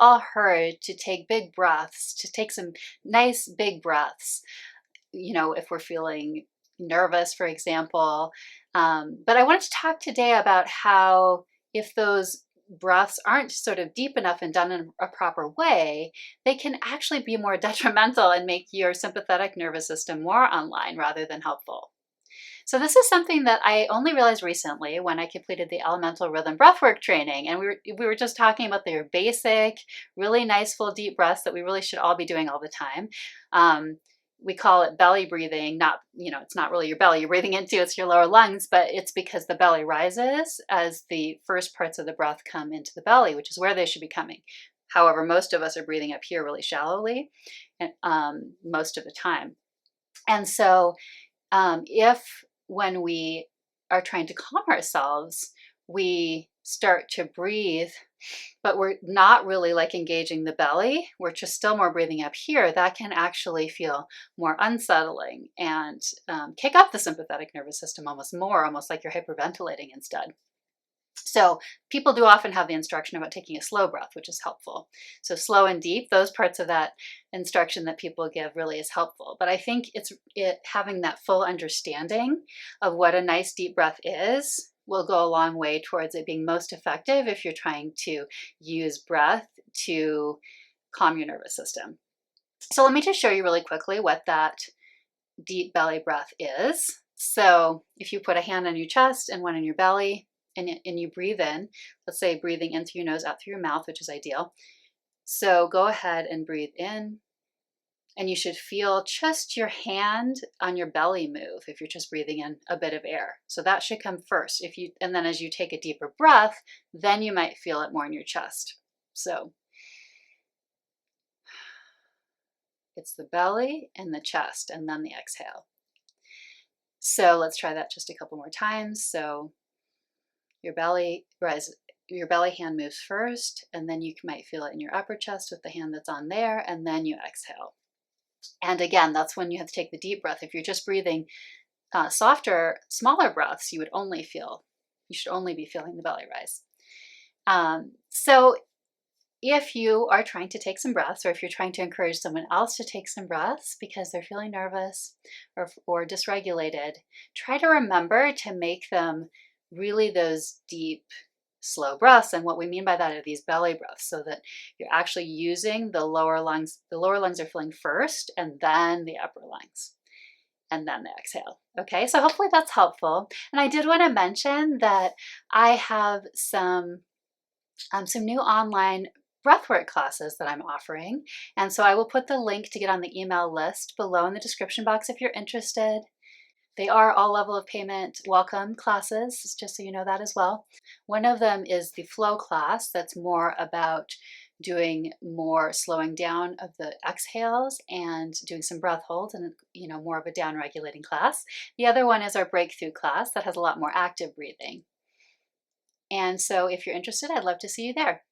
all heard to take big breaths, to take some nice big breaths, you know, if we're feeling nervous, for example. But I wanted to talk today about how if those breaths aren't sort of deep enough and done in a proper way, they can actually be more detrimental and make your sympathetic nervous system more online rather than helpful. So this is something that I only realized recently when I completed the elemental rhythm breathwork training. And we were just talking about their basic, really nice full deep breaths that we really should all be doing all the time. We call it belly breathing. Not, you know, it's not really your belly you're breathing into, it's your lower lungs, but it's because the belly rises as the first parts of the breath come into the belly, which is where they should be coming. However, most of us are breathing up here really shallowly, and most of the time. And so if when we are trying to calm ourselves, we start to breathe, but we're not really like engaging the belly, we're just still more breathing up here, that can actually feel more unsettling and kick up the sympathetic nervous system almost more, almost like you're hyperventilating instead. So people do often have the instruction about taking a slow breath, which is helpful. So slow and deep, those parts of that instruction that people give really is helpful. But I think having that full understanding of what a nice deep breath is will go a long way towards it being most effective if you're trying to use breath to calm your nervous system. So let me just show you really quickly what that deep belly breath is. So if you put a hand on your chest and one on your belly, and you breathe in, let's say breathing in through your nose, out through your mouth, which is ideal. So go ahead and breathe in, and you should feel just your hand on your belly move if you're just breathing in a bit of air. So that should come first. And then as you take a deeper breath, then you might feel it more in your chest. So it's the belly and the chest, and then the exhale. So let's try that just a couple more times. So your belly hand moves first, and then you might feel it in your upper chest with the hand that's on there, and then you exhale. And again, that's when you have to take the deep breath. If you're just breathing softer, smaller breaths, you should only be feeling the belly rise. So if you are trying to take some breaths, or if you're trying to encourage someone else to take some breaths because they're feeling nervous or dysregulated, try to remember to make them really those deep, slow breaths. And what we mean by that are these belly breaths, so that you're actually using the lower lungs. The lower lungs are filling first, and then the upper lungs, and then the exhale. Okay, so hopefully that's helpful. And I did want to mention that I have some new online breathwork classes that I'm offering. And so I will put the link to get on the email list below in the description box if you're interested. They are all level of payment welcome classes, just so you know that as well. One of them is the flow class that's more about doing more slowing down of the exhales and doing some breath holds, and more of a down regulating class. The other one is our breakthrough class that has a lot more active breathing. And so if you're interested, I'd love to see you there.